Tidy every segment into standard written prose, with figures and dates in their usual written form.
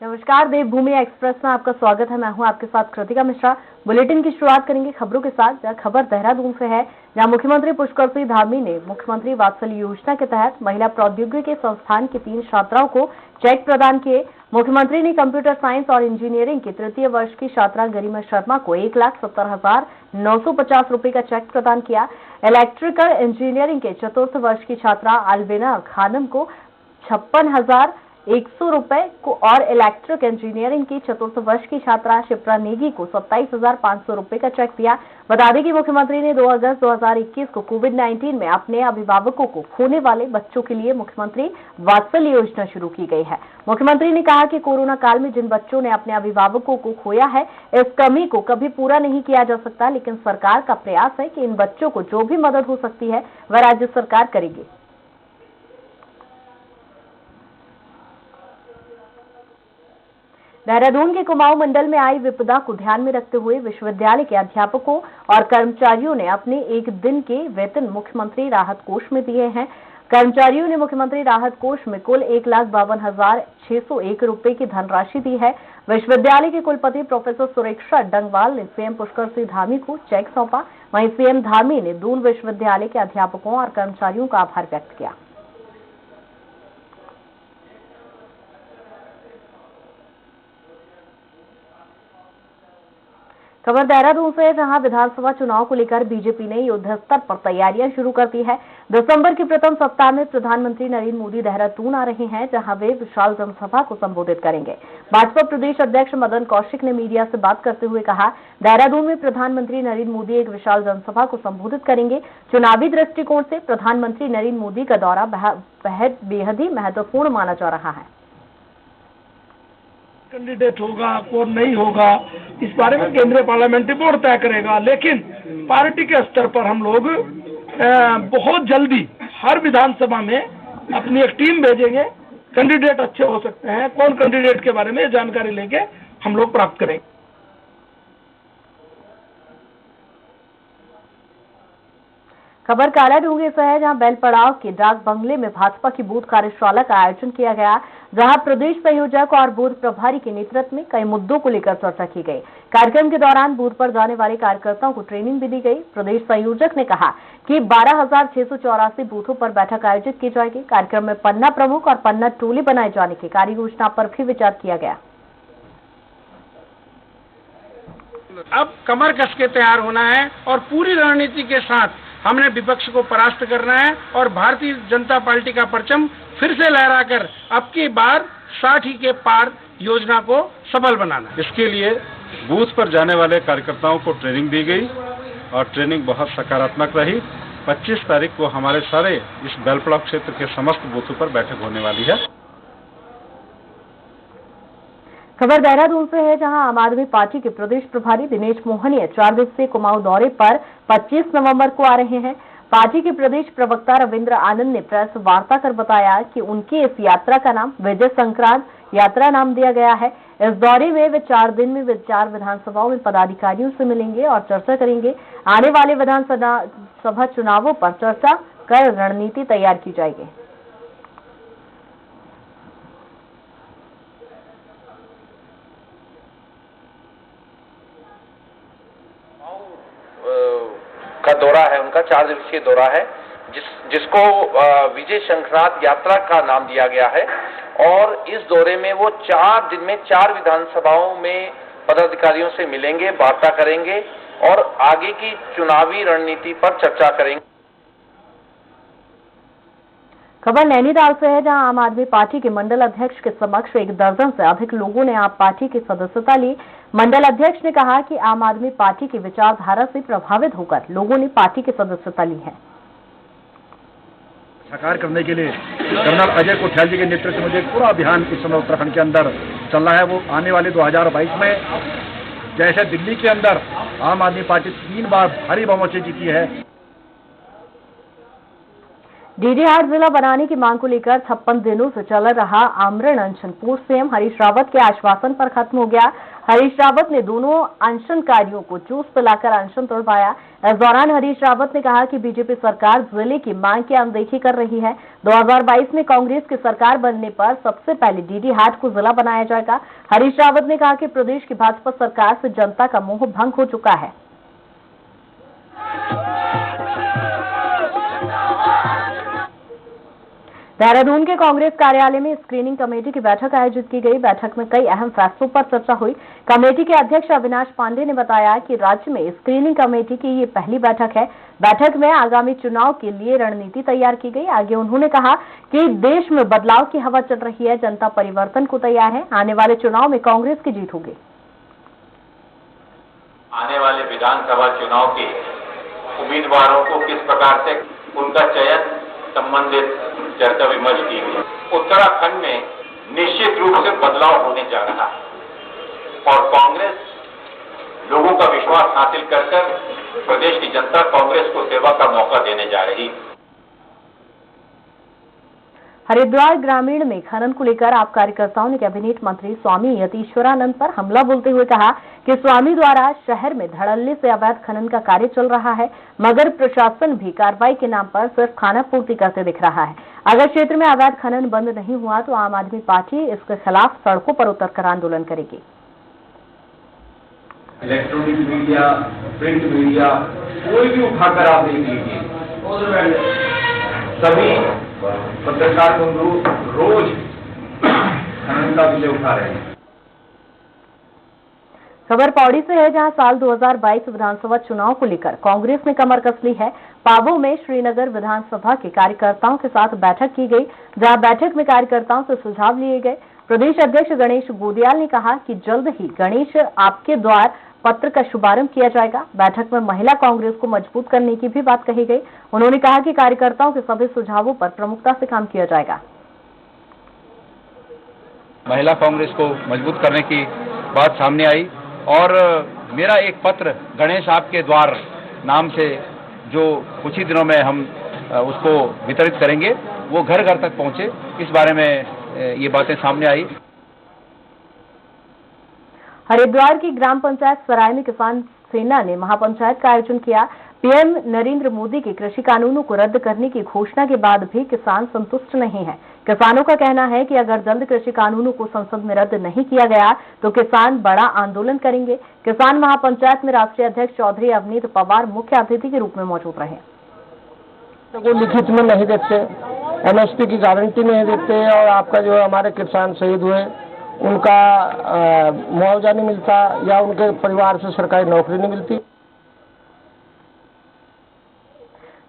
नमस्कार, देवभूमि एक्सप्रेस में आपका स्वागत है। मैं हूं आपके साथ कृतिका मिश्रा। बुलेटिन की शुरुआत करेंगे खबरों के साथ। जहां खबर देहरादून से है, जहां मुख्यमंत्री पुष्कर सिंह धामी ने मुख्यमंत्री वात्सल्य योजना के तहत महिला प्रौद्योगिकी संस्थान की 3 छात्राओं को चेक प्रदान किए। मुख्यमंत्री ने कंप्यूटर साइंस और इंजीनियरिंग के तृतीय वर्ष की छात्रा गरिमा शर्मा को 1,70,950 रुपए का चेक प्रदान किया। इलेक्ट्रिकल इंजीनियरिंग के चतुर्थ वर्ष की छात्रा अलविना खानम को 56,100 रुपए को और इलेक्ट्रिक इंजीनियरिंग की चतुर्थ वर्ष की छात्रा शिप्रा नेगी को 27,500 रुपए का चेक दिया। बता दें कि मुख्यमंत्री ने 2 अगस्त 2021 को कोविड-19 में अपने अभिभावकों को खोने वाले बच्चों के लिए मुख्यमंत्री वात्सल्य योजना शुरू की गई है। मुख्यमंत्री ने कहा कि कोरोना काल में जिन बच्चों ने अपने अभिभावकों को खोया है, इस कमी को कभी पूरा नहीं किया जा सकता, लेकिन सरकार का प्रयास है कि इन बच्चों को जो भी मदद हो सकती है वह राज्य सरकार करेगी। देहरादून के कुमाऊं मंडल में आई विपदा को ध्यान में रखते हुए विश्वविद्यालय के अध्यापकों और कर्मचारियों ने अपने एक दिन के वेतन मुख्यमंत्री राहत कोष में दिए हैं। कर्मचारियों ने मुख्यमंत्री राहत कोष में कुल 1,52,601 रुपए की धनराशि दी है। विश्वविद्यालय के कुलपति प्रोफेसर सुरेक्षा डंगवाल ने सीएम पुष्कर सिंह धामी को चेक सौंपा। वहीं सीएम धामी ने दून विश्वविद्यालय के अध्यापकों और कर्मचारियों का आभार व्यक्त किया। खबर देहरादून से, जहां विधानसभा चुनाव को लेकर बीजेपी ने युद्ध स्तर पर तैयारियां शुरू कर दी है। दिसंबर के प्रथम सप्ताह में प्रधानमंत्री नरेंद्र मोदी देहरादून आ रहे हैं, जहां वे विशाल जनसभा को संबोधित करेंगे। भाजपा प्रदेश अध्यक्ष मदन कौशिक ने मीडिया से बात करते हुए कहा, देहरादून में प्रधानमंत्री नरेंद्र मोदी एक विशाल जनसभा को संबोधित करेंगे। चुनावी दृष्टिकोण से प्रधानमंत्री नरेंद्र मोदी का दौरा बेहद ही महत्वपूर्ण माना जा रहा है। कैंडिडेट होगा कौन नहीं होगा, इस बारे में केंद्रीय पार्लियामेंट्री बोर्ड तय करेगा, लेकिन पार्टी के स्तर पर हम लोग बहुत जल्दी हर विधानसभा में अपनी एक टीम भेजेंगे। कैंडिडेट अच्छे हो सकते हैं, कौन कैंडिडेट के बारे में जानकारी लेके हम लोग प्राप्त करेंगे। खबर कालाडूंगी से है, जहां बेलपड़ाव के डाक बंगले में भाजपा की बूथ कार्यशाला का आयोजन किया गया, जहां प्रदेश संयोजक और बूथ प्रभारी के नेतृत्व में कई मुद्दों को लेकर चर्चा की गई। कार्यक्रम के दौरान बूथ पर जाने वाले कार्यकर्ताओं को ट्रेनिंग भी दी गई। प्रदेश संयोजक ने कहा कि 12,684 बूथों पर बैठक आयोजित की जाएगी। कार्यक्रम में पन्ना प्रमुख और पन्ना टोली बनाए जाने की कार्य योजना पर भी विचार किया गया। अब कमर कस के तैयार होना है और पूरी रणनीति के साथ हमने विपक्ष को परास्त करना है और भारतीय जनता पार्टी का परचम फिर से लहराकर अब की बार 60 के पार योजना को सफल बनाना। इसके लिए बूथ पर जाने वाले कार्यकर्ताओं को ट्रेनिंग दी गई और ट्रेनिंग बहुत सकारात्मक रही। 25 तारीख को हमारे सारे इस बेलपड़ाव क्षेत्र के समस्त बूथों पर बैठक होने वाली है। खबर देहरादून से है, जहां आम आदमी पार्टी के प्रदेश प्रभारी दिनेश मोहनिया 4 दिवसीय कुमाऊं दौरे पर 25 नवंबर को आ रहे हैं। पार्टी के प्रदेश प्रवक्ता रविंद्र आनंद ने प्रेस वार्ता कर बताया कि उनकी इस यात्रा का नाम विजय संक्रांत यात्रा नाम दिया गया है। इस दौरे में वे 4 दिन में 4 विधानसभाओं में पदाधिकारियों से मिलेंगे और चर्चा करेंगे। आने वाले विधानसभा चुनावों पर चर्चा कर रणनीति तैयार की जाएगी। का दौरा है, उनका 4 दिवसीय दौरा है, जिसको विजय संक्रांत यात्रा का नाम दिया गया है। और इस दौरे में वो 4 दिन में 4 विधानसभाओं में पदाधिकारियों से मिलेंगे, वार्ता करेंगे और आगे की चुनावी रणनीति पर चर्चा करेंगे। खबर नैनीताल से है, जहां आम आदमी पार्टी के मंडल अध्यक्ष के समक्ष 1 दर्जन से अधिक लोगों ने आप पार्टी की सदस्यता ली। मंडल अध्यक्ष ने कहा कि आम आदमी पार्टी की विचारधारा से प्रभावित होकर लोगों ने पार्टी की सदस्यता ली है। साकार करने के लिए कर्नल अजय कोठाल जी के नेतृत्व में एक पूरा अभियान इस समय उत्तराखंड के अंदर चल रहा है। वो आने वाले 2022 में जैसे दिल्ली के अंदर आम आदमी पार्टी 3 बार भारी बहुमत से जीती है। डीडी हाट जिला बनाने की मांग को लेकर 56 दिनों से चल रहा आमरण अनशन पूर्व सीएम हरीश रावत के आश्वासन पर खत्म हो गया। हरीश रावत ने दोनों अनशनकारियों को जूस पिलाकर अनशन तोड़वाया। इस दौरान हरीश रावत ने कहा कि बीजेपी सरकार जिले की मांग की अनदेखी कर रही है। 2022 में कांग्रेस की सरकार बनने पर सबसे पहले डीडी हाट को जिला बनाया जाएगा। हरीश रावत ने कहा कि प्रदेश की भाजपा सरकार से जनता का मोह भंग हो चुका है। देहरादून के कांग्रेस कार्यालय में स्क्रीनिंग कमेटी की बैठक आयोजित की गई। बैठक में कई अहम फैसलों पर चर्चा हुई। कमेटी के अध्यक्ष अविनाश पांडे ने बताया कि राज्य में स्क्रीनिंग कमेटी की ये पहली बैठक है। बैठक में आगामी चुनाव के लिए रणनीति तैयार की गई। आगे उन्होंने कहा कि देश में बदलाव की हवा चल रही है, जनता परिवर्तन को तैयार है। आने वाले चुनाव में कांग्रेस की जीत होगी। आने वाले विधानसभा चुनाव के उम्मीदवारों को किस प्रकार से उनका चयन संबंधित चर्चा विमर्श की गई। उत्तराखंड में निश्चित रूप से बदलाव होने जा रहा है और कांग्रेस लोगों का विश्वास हासिल कर प्रदेश की जनता कांग्रेस को सेवा का मौका देने जा रही है। हरिद्वार ग्रामीण में खनन को लेकर आप कार्यकर्ताओं ने कैबिनेट मंत्री स्वामी यतीश्वरानंद पर हमला बोलते हुए कहा कि स्वामी द्वारा शहर में धड़ल्ले से अवैध खनन का कार्य चल रहा है, मगर प्रशासन भी कार्रवाई के नाम पर सिर्फ खाना पूर्ति करते दिख रहा है। अगर क्षेत्र में अवैध खनन बंद नहीं हुआ तो आम आदमी पार्टी इसके खिलाफ सड़कों पर उतरकर आंदोलन करेगी। इलेक्ट्रॉनिक मीडिया, प्रिंट मीडिया, कोई भी उठाकर आप देख लीजिए, सभी पत्रकार बंधु रोज खनन का विषय उठा रहे हैं। खबर पौड़ी से है, जहां साल 2022 विधानसभा चुनाव को लेकर कांग्रेस ने कमर कस ली है। पाबौ में श्रीनगर विधानसभा के कार्यकर्ताओं के साथ बैठक की गई, जहां बैठक में कार्यकर्ताओं से सुझाव लिए गए। प्रदेश अध्यक्ष गणेश गोदियाल ने कहा कि जल्द ही गणेश आपके द्वार पत्र का शुभारंभ किया जाएगा। बैठक में महिला कांग्रेस को मजबूत करने की भी बात कही गई। उन्होंने कहा कि कार्यकर्ताओं के सभी सुझावों पर प्रमुखता से काम किया जाएगा। महिला कांग्रेस को मजबूत करने की बात सामने आई और मेरा एक पत्र गणेश आपके द्वार नाम से जो कुछ ही दिनों में हम उसको वितरित करेंगे, वो घर घर तक पहुंचे, इस बारे में ये बातें सामने आई। हरिद्वार की ग्राम पंचायत सराय में किसान सेना ने महापंचायत का आयोजन किया। पीएम नरेंद्र मोदी के कृषि कानूनों को रद्द करने की घोषणा के बाद भी किसान संतुष्ट नहीं है। किसानों का कहना है कि अगर जल्द कृषि कानूनों को संसद में रद्द नहीं किया गया तो किसान बड़ा आंदोलन करेंगे। किसान महापंचायत में राष्ट्रीय अध्यक्ष चौधरी अवनीत पवार मुख्य अतिथि के रूप में मौजूद रहे। को लिखित में नहीं देते, एमएसपी की गारंटी नहीं देते और आपका जो हमारे किसान शहीद हुए उनका मुआवजा नहीं मिलता या उनके परिवार से सरकारी नौकरी नहीं मिलती।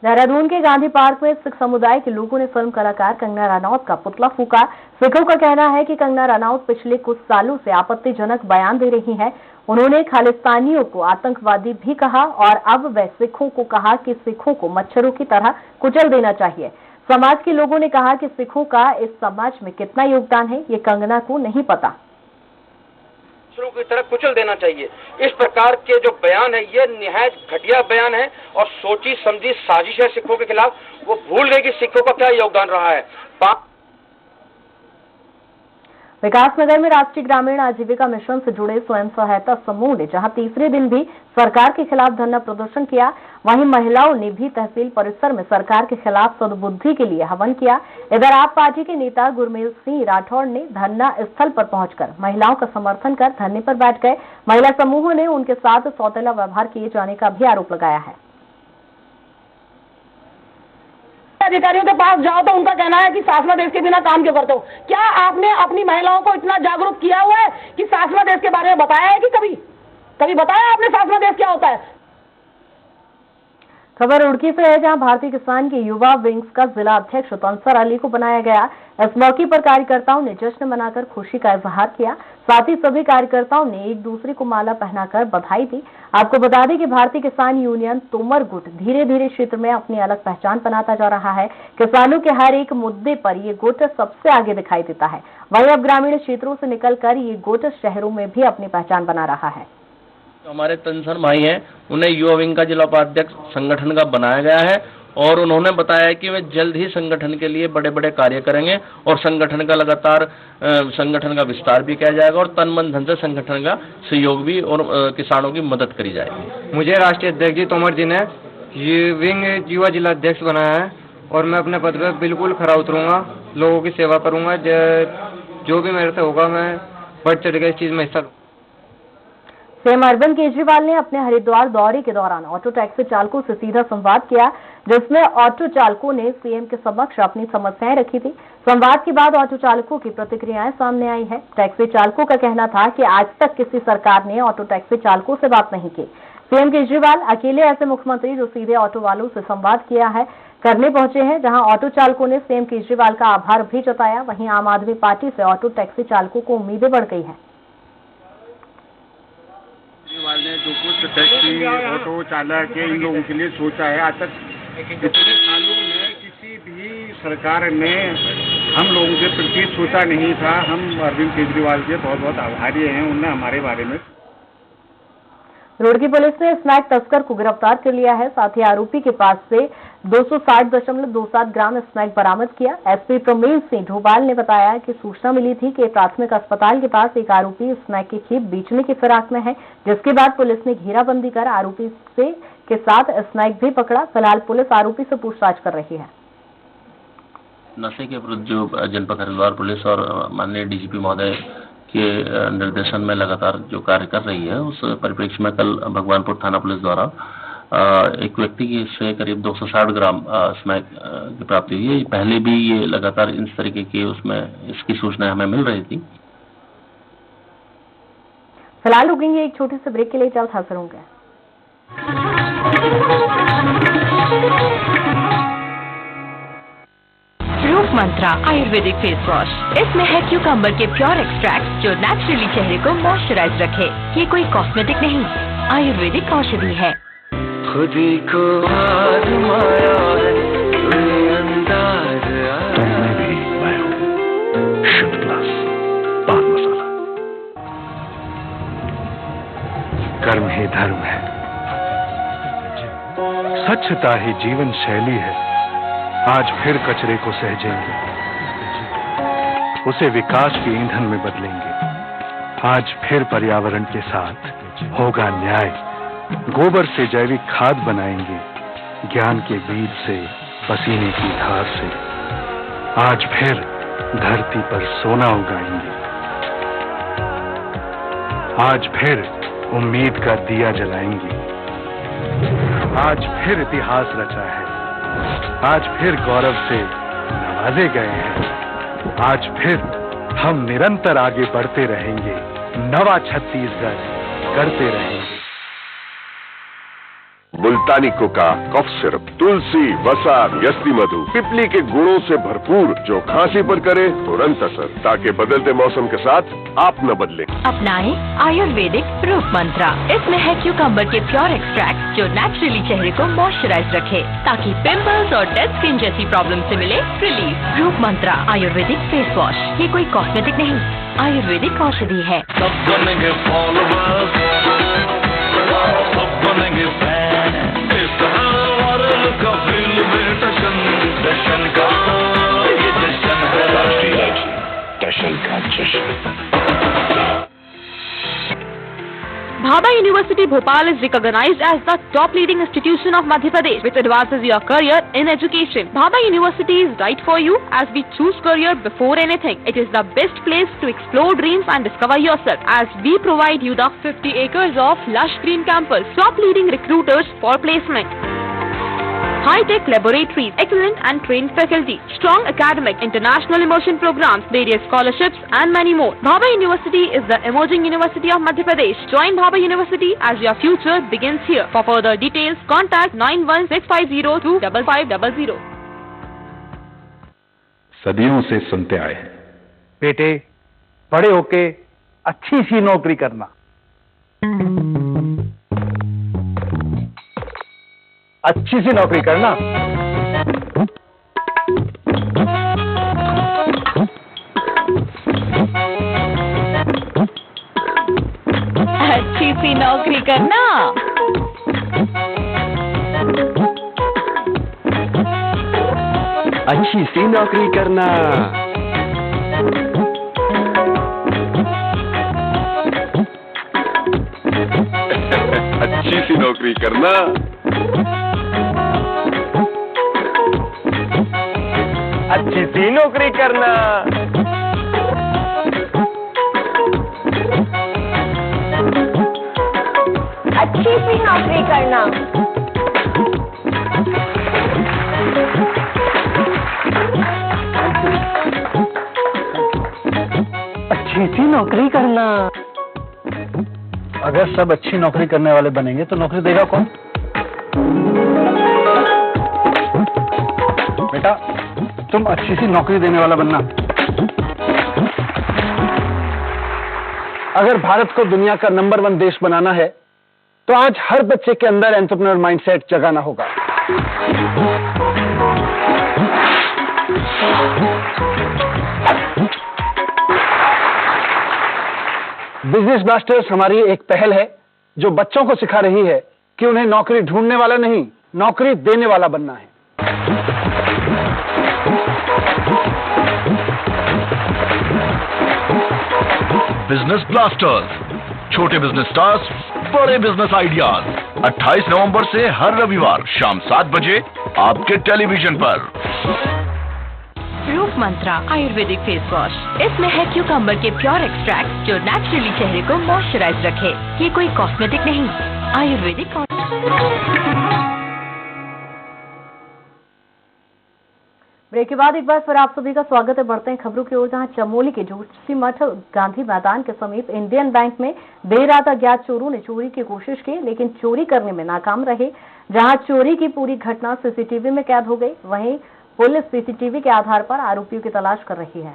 देहरादून के गांधी पार्क में सिख समुदाय के लोगों ने फिल्म कलाकार कंगना रनौत का पुतला फूंका। सिखों का कहना है कि कंगना रनौत पिछले कुछ सालों से आपत्तिजनक बयान दे रही हैं। उन्होंने खालिस्तानियों को आतंकवादी भी कहा और अब वह सिखों को कहा कि सिखों को मच्छरों की तरह कुचल देना चाहिए। समाज के लोगों ने कहा कि सिखों का इस समाज में कितना योगदान है, ये कंगना को नहीं पता। मच्छरों की तरह कुचल देना चाहिए, इस प्रकार के जो बयान है ये निहायत घटिया बयान है और सोची समझी साजिश है सिखों के खिलाफ। वो भूल गए कि सिखों का क्या योगदान रहा है। विकासनगर में राष्ट्रीय ग्रामीण आजीविका मिशन से जुड़े स्वयं सहायता समूह ने जहां तीसरे दिन भी सरकार के खिलाफ धरना प्रदर्शन किया, वहीं महिलाओं ने भी तहसील परिसर में सरकार के खिलाफ सद्बुद्धि के लिए हवन किया। इधर आप पार्टी के नेता गुरमेल सिंह राठौड़ ने धरना स्थल पर पहुंचकर महिलाओं का समर्थन कर धरने पर बैठ गए। महिला समूहों ने उनके साथ सौतेला व्यवहार किए जाने का भी आरोप लगाया है। अधिकारियों के पास जाओ तो उनका कहना है कि शासना देश के बिना काम क्यों करते हो। क्या आपने अपनी महिलाओं को इतना जागरूक किया हुआ है कि शासना देश के बारे में बताया है कि कभी बताया आपने शासना देश क्या होता है? खबर रुड़की से है, जहां भारतीय किसान के युवा विंग्स का जिला अध्यक्ष तंसर अली को बनाया गया। इस मौके पर कार्यकर्ताओं ने जश्न मनाकर खुशी का इजहार किया। साथ ही सभी कार्यकर्ताओं ने एक दूसरे को माला पहनाकर बधाई दी। आपको बता दें कि भारतीय किसान यूनियन तोमर गुट धीरे धीरे क्षेत्र में अपनी अलग पहचान बनाता जा रहा है। किसानों के हर एक मुद्दे पर ये गुट सबसे आगे दिखाई देता है। वहीं अब ग्रामीण क्षेत्रों से निकलकर ये गुट शहरों में भी अपनी पहचान बना रहा है। हमारे तंसर भाई हैं, उन्हें युवा विंग का जिला उपाध्यक्ष संगठन का बनाया गया है और उन्होंने बताया कि वे जल्द ही संगठन के लिए बड़े बड़े कार्य करेंगे और संगठन का लगातार संगठन का विस्तार भी किया जाएगा और तन मन धन से संगठन का सहयोग भी और किसानों की मदद करी जाएगी। मुझे राष्ट्रीय अध्यक्ष जी तोमर जी ने विंग युवा जिला अध्यक्ष बनाया है और मैं अपने पद पर बिल्कुल खरा उतरूंगा, लोगों की सेवा करूंगा, जो भी मेरे से होगा मैं बढ़ चढ़ के इस चीज में हिस्सा। सीएम अरविंद केजरीवाल ने अपने हरिद्वार दौरे के दौरान ऑटो टैक्सी चालकों से सीधा संवाद किया, जिसमें ऑटो चालकों ने सीएम के समक्ष अपनी समस्याएं रखी थी। संवाद के बाद ऑटो चालकों की प्रतिक्रियाएं सामने आई है। टैक्सी चालकों का कहना था कि आज तक किसी सरकार ने ऑटो टैक्सी चालकों से बात नहीं की। सीएम केजरीवाल अकेले ऐसे मुख्यमंत्री जो सीधे ऑटो वालों से संवाद किया है करने पहुंचे हैं, जहां ऑटो चालकों ने सीएम केजरीवाल का आभार भी जताया। वहीं आम आदमी पार्टी से ऑटो टैक्सी चालकों को उम्मीदें बढ़ गई हैं। केजरीवाल ने जो कुछ टैक्सी ऑटो चालक इन लोगों के लिए सोचा है, आज तक इतने सालों में किसी भी सरकार ने हम लोगों के प्रति सोचा नहीं था। हम अरविंद केजरीवाल के बहुत बहुत आभारी हैं, उन्होंने हमारे बारे में। रुड़की पुलिस ने स्नैक तस्कर को गिरफ्तार कर लिया है। साथ ही आरोपी के पास से 260.27 ग्राम स्नैक बरामद किया। एसपी प्रवीण सिंह ढोबाल ने बताया कि सूचना मिली थी कि प्राथमिक अस्पताल के पास एक आरोपी स्नैक की खेप बेचने की फिराक में है, जिसके बाद पुलिस ने घेराबंदी कर आरोपी के साथ स्नैक भी पकड़ा। फिलहाल पुलिस आरोपी से पूछताछ कर रही है। नशे के विरुद्ध जो जनपद हरिद्वार पुलिस और माननीय डीजीपी महोदय के निर्देशन में लगातार जो कार्य कर रही है, उस परिप्रेक्ष्य में कल भगवानपुर थाना पुलिस द्वारा एक व्यक्ति की से करीब 260 ग्राम स्नैक की प्राप्ति हुई है। पहले भी ये लगातार इस तरीके की उसमें इसकी सूचना हमें मिल रही थी। फिलहाल रुकेंगे एक छोटे से ब्रेक के लिए, जल्द हाजिर होंगे। रूप मंत्रा आयुर्वेदिक फेस वॉश, इसमें है क्यूकम्बर के प्योर एक्सट्रैक्ट जो नेचुरली चेहरे को मॉइस्चराइज रखे। ये कोई कॉस्मेटिक नहीं, आयुर्वेदिक औषधि है। खुदी को आजमाया है, अंदाज तुमने भी, मैं हूं शिफ्ट प्लस पान मसाला। कर्म ही धर्म है, स्वच्छता ही जीवन शैली है। आज फिर कचरे को सहेजेंगे, उसे विकास के ईंधन में बदलेंगे। आज फिर पर्यावरण के साथ होगा न्याय, गोबर से जैविक खाद बनाएंगे, ज्ञान के बीज से, पसीने की धार से। आज फिर धरती पर सोना उगाएंगे, आज फिर उम्मीद का दिया जलाएंगे। आज फिर इतिहास रचा है, आज फिर गौरव से नवाजे गए हैं। आज फिर हम निरंतर आगे बढ़ते रहेंगे, नवा छत्तीसगढ़ करते रहेंगे। मुल्तानी कोका, कफ सिरप, तुलसी, वसा, यस्ती मधु, पिपली के गुणों से भरपूर जो खांसी पर करे तुरंत असर, ताकि बदलते मौसम के साथ आप न बदलें। अपनाएं आयुर्वेदिक रूप मंत्रा। इसमें है क्यूकम्बर के प्योर एक्सट्रैक्ट जो नेचुरली चेहरे को मॉइस्चराइज रखे, ताकि पिंपल्स और डेड स्किन जैसी प्रॉब्लम से मिले रिलीफ। रूप मंत्रा आयुर्वेदिक फेस वॉश, ये कोई कॉस्मेटिक नहीं, आयुर्वेदिक औषधि है। Bhabha University Bhopal is recognized as the top leading institution of Madhya Pradesh, which advances your career in education. Bhabha University is right for you as we choose career before anything. It is the best place to explore dreams and discover yourself, as we provide you the 50 acres of lush green campus, top leading recruiters for placement, high-tech laboratories, excellent and trained faculty, strong academic, international immersion programs, various scholarships and many more. Bhabha University is the emerging university of Madhya Pradesh. Join Bhabha University as your future begins here. For further details, contact 9165025500. सदियों से सुनते आए हैं, बेटे बड़े होके अच्छी सी नौकरी करना, अच्छी सी नौकरी करना। अच्छी सी नौकरी करना। अच्छी सी नौकरी करना, अच्छी सी नौकरी करना, अच्छी सी नौकरी करना, अच्छी सी नौकरी करना, अच्छी सी नौकरी करना। अगर सब अच्छी नौकरी करने वाले बनेंगे तो नौकरी देगा कौन? बेटा, तुम अच्छी सी नौकरी देने वाला बनना। अगर भारत को दुनिया का नंबर 1 देश बनाना है तो आज हर बच्चे के अंदर एंटरप्रेन्योर माइंडसेट जगाना होगा। बिजनेस ब्लास्टर्स हमारी एक पहल है जो बच्चों को सिखा रही है कि उन्हें नौकरी ढूंढने वाला नहीं, नौकरी देने वाला बनना है। बिजनेस ब्लास्टर्स, छोटे बिजनेस स्टार्स, बड़े बिजनेस आइडियाज। 28 नवंबर से हर रविवार शाम 7 बजे आपके टेलीविजन पर। रूप मंत्रा आयुर्वेदिक फेस वॉश, इसमें है क्यूकम्बर के प्योर एक्सट्रैक्ट जो नेचुरली चेहरे को मॉइस्चराइज रखे। ये कोई कॉस्मेटिक नहीं, आयुर्वेदिक। ब्रेक के बाद एक बार फिर आप सभी का स्वागत है। बढ़ते हैं खबरों की ओर, जहां चमोली के जोशीमठ गांधी मैदान के समीप इंडियन बैंक में देर रात अज्ञात चोरों ने चोरी की कोशिश की, लेकिन चोरी करने में नाकाम रहे। जहां चोरी की पूरी घटना सीसीटीवी में कैद हो गई, वहीं पुलिस सीसीटीवी के आधार पर आरोपियों की तलाश कर रही है।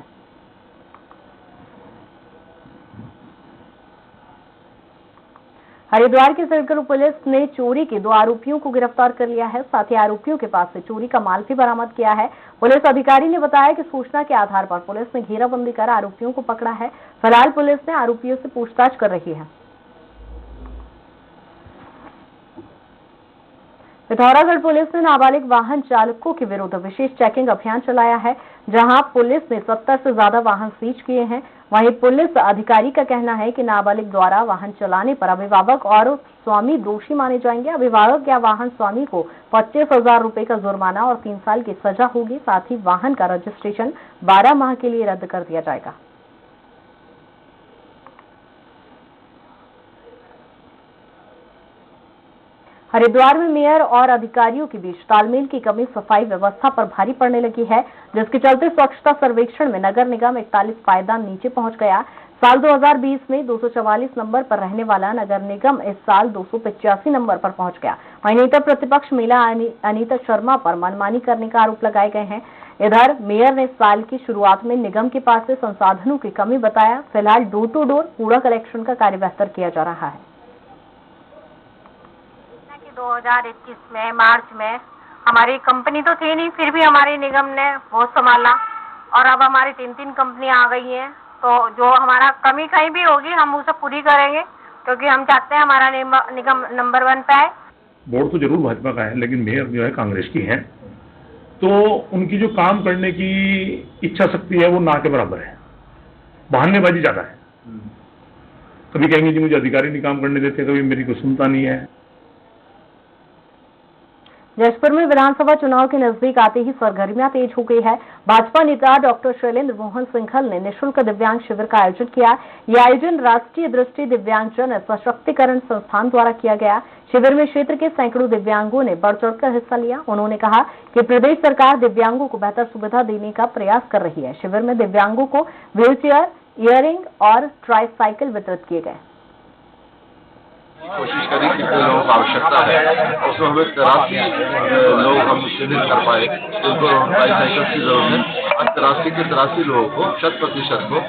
हरिद्वार की सर्कल पुलिस ने चोरी के 2 आरोपियों को गिरफ्तार कर लिया है। साथ ही आरोपियों के पास से चोरी का माल भी बरामद किया है। पुलिस अधिकारी ने बताया कि सूचना के आधार पर पुलिस ने घेराबंदी कर आरोपियों को पकड़ा है। फिलहाल पुलिस ने आरोपियों से पूछताछ कर रही है। पिथौरागढ़ पुलिस ने नाबालिग वाहन चालकों के विरुद्ध विशेष चेकिंग अभियान चलाया है, जहां पुलिस ने 70 से ज्यादा वाहन सीज किए हैं। वहीं पुलिस अधिकारी का कहना है कि नाबालिग द्वारा वाहन चलाने पर अभिभावक और स्वामी दोषी माने जाएंगे। अभिभावक या वाहन स्वामी को 25,000 रुपए का जुर्माना और 3 साल की सजा होगी। साथ ही वाहन का रजिस्ट्रेशन 12 माह के लिए रद्द कर दिया जाएगा। हरिद्वार में मेयर और अधिकारियों के बीच तालमेल की कमी सफाई व्यवस्था पर भारी पड़ने लगी है, जिसके चलते स्वच्छता सर्वेक्षण में नगर निगम 41 पायदान नीचे पहुंच गया। साल 2020 में 244 नंबर पर रहने वाला नगर निगम इस साल 285 नंबर पर पहुंच गया। वहीं नेता प्रतिपक्ष मीला अनीता शर्मा पर मनमानी करने का आरोप लगाए गए हैं। इधर मेयर ने साल की शुरुआत में निगम के पास से संसाधनों की कमी बताया। फिलहाल डोर टू डोर कूड़ा कलेक्शन का कार्य बेहतर किया जा रहा है। 2021 में मार्च में हमारी कंपनी तो थी नहीं, फिर भी हमारे निगम ने बहुत संभाला और अब हमारी 3 कंपनी आ गई हैं। तो जो हमारा कमी कहीं भी होगी हम उसे पूरी करेंगे, क्योंकि हम चाहते हैं हमारा निगम नंबर 1 पे आए। बोर्ड तो जरूर भाजपा का है, लेकिन मेयर जो है कांग्रेस की है, तो उनकी जो काम करने की इच्छा शक्ति है वो ना के बराबर है। बहानेबाजी ज्यादा है। कभी कहेंगे जी मुझे अधिकारी नहीं काम करने देते, कभी मेरी कोई सुनता नहीं है। जशपुर में विधानसभा चुनाव के नजदीक आते ही सरगर्मियां तेज हो गई है। भाजपा नेता डॉक्टर शैलेंद्र मोहन सिंघल ने निःशुल्क दिव्यांग शिविर का आयोजन किया। यह आयोजन राष्ट्रीय दृष्टि दिव्यांगजन सशक्तिकरण संस्थान द्वारा किया गया। शिविर में क्षेत्र के सैकड़ों दिव्यांगों ने बढ़ चढ़कर हिस्सा लिया। उन्होंने कहा कि प्रदेश सरकार दिव्यांगों को बेहतर सुविधा देने का प्रयास कर रही है। शिविर में दिव्यांगों को व्हीलचेयर, इयरिंग और ट्राईसाइकिल वितरित किए गए। कोशिश करें कि जो लोगों को आवश्यकता है उसमें हमें 83 लोग हम शिविर कर पाए, जिनको ट्राईसाइकिल की जरूरत है। और 83 के 83 लोगों को 100% को।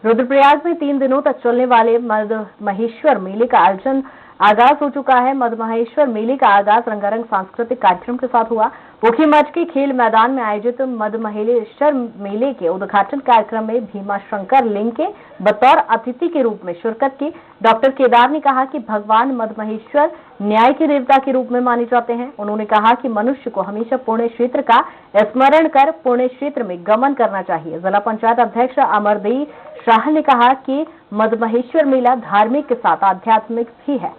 रुद्रप्रयाग में 3 दिनों तक चलने वाले महेश्वर मेले का आयोजन आगाज हो चुका है। मधमहेश्वर मेले का आगाज रंगारंग सांस्कृतिक कार्यक्रम के साथ हुआ। मुखी मठ के खेल मैदान में आयोजित मधमहेश्वर मेले के उद्घाटन कार्यक्रम में भीमा शंकर लिंग के बतौर अतिथि के रूप में शिरकत की। डॉक्टर केदार ने कहा कि भगवान मधमहेश्वर न्याय के देवता के रूप में माने जाते हैं। उन्होंने कहा कि मनुष्य को हमेशा पुण्य क्षेत्र का स्मरण कर पुण्य क्षेत्र में गमन करना चाहिए। जिला पंचायत अध्यक्ष अमरदेव शाह ने कहा कि मधमहेश्वर मेला धार्मिक के साथ आध्यात्मिक भी है।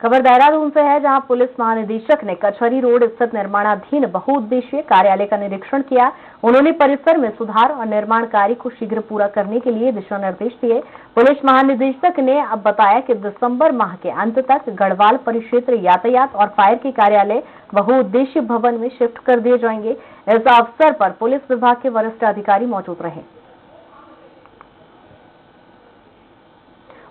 खबर देहरादून से है, जहां पुलिस महानिदेशक ने कचहरी रोड स्थित निर्माणाधीन बहुउद्देशीय कार्यालय का निरीक्षण किया। उन्होंने परिसर में सुधार और निर्माण कार्य को शीघ्र पूरा करने के लिए दिशा निर्देश दिए। पुलिस महानिदेशक ने अब बताया कि दिसंबर माह के अंत तक गढ़वाल परिक्षेत्र यातायात और फायर के कार्यालय बहुउद्देशीय भवन में शिफ्ट कर दिए जाएंगे। इस अवसर पर पुलिस विभाग के वरिष्ठ अधिकारी मौजूद रहे।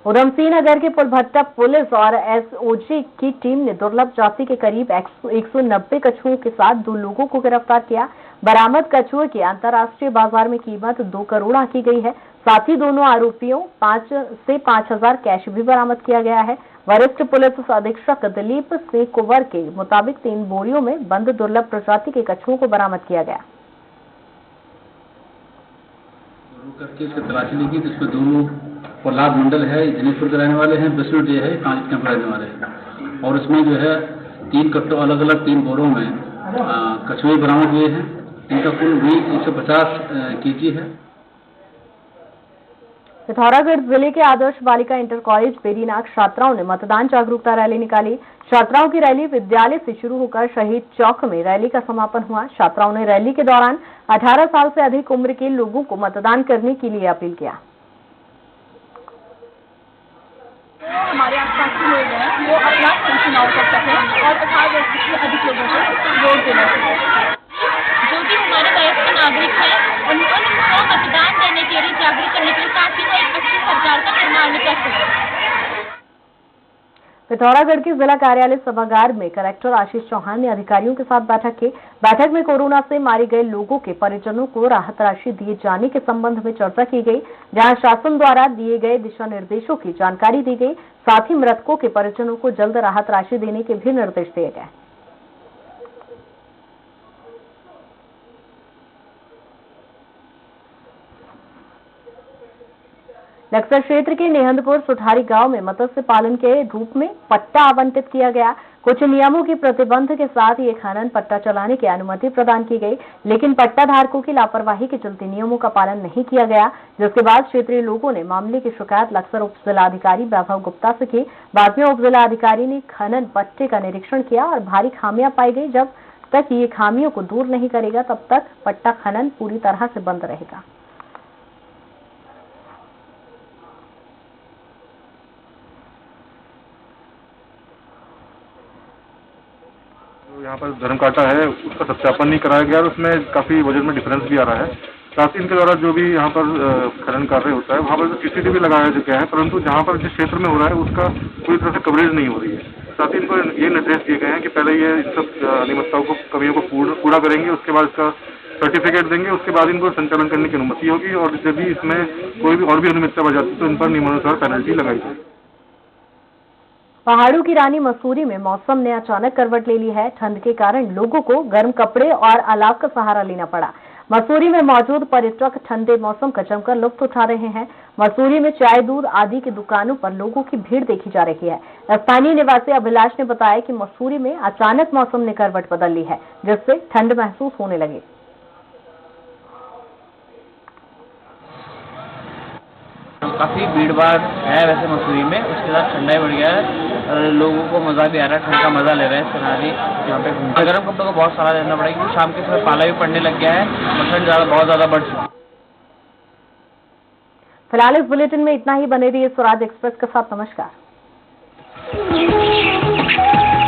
उधमसिंह नगर के पुलभट्टा पुलिस और एसओजी की टीम ने दुर्लभ जाति के करीब 190 कछुओं के साथ 2 लोगों को गिरफ्तार किया। बरामद कछुए की अंतर्राष्ट्रीय बाजार में कीमत 2 करोड़ आंकी गई है। साथ ही दोनों आरोपियों 5 से 5,000 कैश भी बरामद किया गया है। वरिष्ठ पुलिस अधीक्षक दिलीप सिंह कुंवर के मुताबिक 3 बोरियों में बंद दुर्लभ प्रजाति के कछुओं को बरामद किया गया। तलाशी ली गई, जिसमें दोनों प्रहलाद मंडल है, जनेश्वर के रहने वाले हैं, विष्णु डे है, कांच के रहने वाले हैं। और इसमें जो है 3 कट्टों अलग अलग 3 बोरों में कछुए बरामद हुए हैं। इनका कुल वेट 150 केजी है। पिथौरागढ़ जिले के आदर्श बालिका इंटर कॉलेज बेरीनाग छात्राओं ने मतदान जागरूकता रैली निकाली। छात्राओं की रैली विद्यालय से शुरू होकर शहीद चौक में रैली का समापन हुआ। छात्राओं ने रैली के दौरान 18 साल से अधिक उम्र के लोगों को मतदान करने के लिए अपील किया। हमारे आसपास के लोग हैं वो अपना चुनाव कर सकें और 18 वर्ष से अधिक लोगों को वोट देना चाहिए। जो भी हमारे वयस्क नागरिक हैं उनको मतदान देने के लिए जागरूक करने के लिए, ताकि वो एक अच्छी सरकार का निर्माण कर सकें। पिथौरागढ़ के जिला कार्यालय सभागार में कलेक्टर आशीष चौहान ने अधिकारियों के साथ बैठक की। बैठक में कोरोना से मारे गए लोगों के परिजनों को राहत राशि दिए जाने के संबंध में चर्चा की गई, जहां शासन द्वारा दिए गए दिशा निर्देशों की जानकारी दी गई। साथ ही मृतकों के परिजनों को जल्द राहत राशि देने के भी निर्देश दिए गए। नक्सल क्षेत्र के नेहंदपुर सुठारी गांव में मत्स्य पालन के रूप में पट्टा आवंटित किया गया। कुछ नियमों के प्रतिबंध के साथ ये खनन पट्टा चलाने की अनुमति प्रदान की गई, लेकिन पट्टा धारकों की लापरवाही के चलते नियमों का पालन नहीं किया गया, जिसके बाद क्षेत्रीय लोगों ने मामले की शिकायत लक्सर उप जिलाधिकारी वैभव गुप्ता से की। बाद में उप जिलाधिकारी ने खनन पट्टे का निरीक्षण किया और भारी खामियां पाई गई। जब तक ये खामियों को दूर नहीं करेगा तब तक पट्टा खनन पूरी तरह से बंद रहेगा। यहाँ पर धर्म काटा है उसका सत्यापन नहीं कराया गया और उसमें काफी वजन में डिफरेंस भी आ रहा है। साथ ही इनके द्वारा जो भी यहाँ पर खनन कार्य होता है वहाँ पर सीसीटीवी लगाया गया है, परंतु जहाँ पर जिस क्षेत्र में हो रहा है उसका पूरी तरह से कवरेज नहीं हो रही है। साथ ही इनको ये निर्देश दिए गए हैं कि पहले ये इन सब अनियमितताओं को कमियों को पूरा करेंगे, उसके बाद इसका सर्टिफिकेट देंगे, उसके बाद इनको संचालन करने की अनुमति होगी और जब भी इसमें कोई भी और भी अनियमितता बढ़ जाती है तो इन पर नियमानुसार पेनल्टी लगाई जाएगी। पहाड़ों की रानी मसूरी में मौसम ने अचानक करवट ले ली है। ठंड के कारण लोगों को गर्म कपड़े और अलाव का सहारा लेना पड़ा। मसूरी में मौजूद पर्यटक ठंडे मौसम का जमकर लुत्फ उठा रहे हैं। मसूरी में चाय, दूध आदि की दुकानों पर लोगों की भीड़ देखी जा रही है। स्थानीय निवासी अभिलाष ने बताया कि मसूरी में अचानक मौसम ने करवट बदल ली है, जिससे ठंड महसूस होने लगी। काफी भीड़ भाड़ है वैसे मसूरी में, उसके साथ ठंडा भी बढ़ गया है और लोगों को मजा भी आ रहा है, ठंड का मजा ले रहे हैं। सनारी यहाँ पे घूमते गर्म कपड़ों को बहुत सारा लेना पड़ेगा क्योंकि शाम के समय पाला भी पड़ने लग गया है और ठंड बहुत ज्यादा बढ़ चुकी है। फिलहाल इस बुलेटिन में इतना ही। बने रहिए स्वराज एक्सप्रेस के साथ। नमस्कार।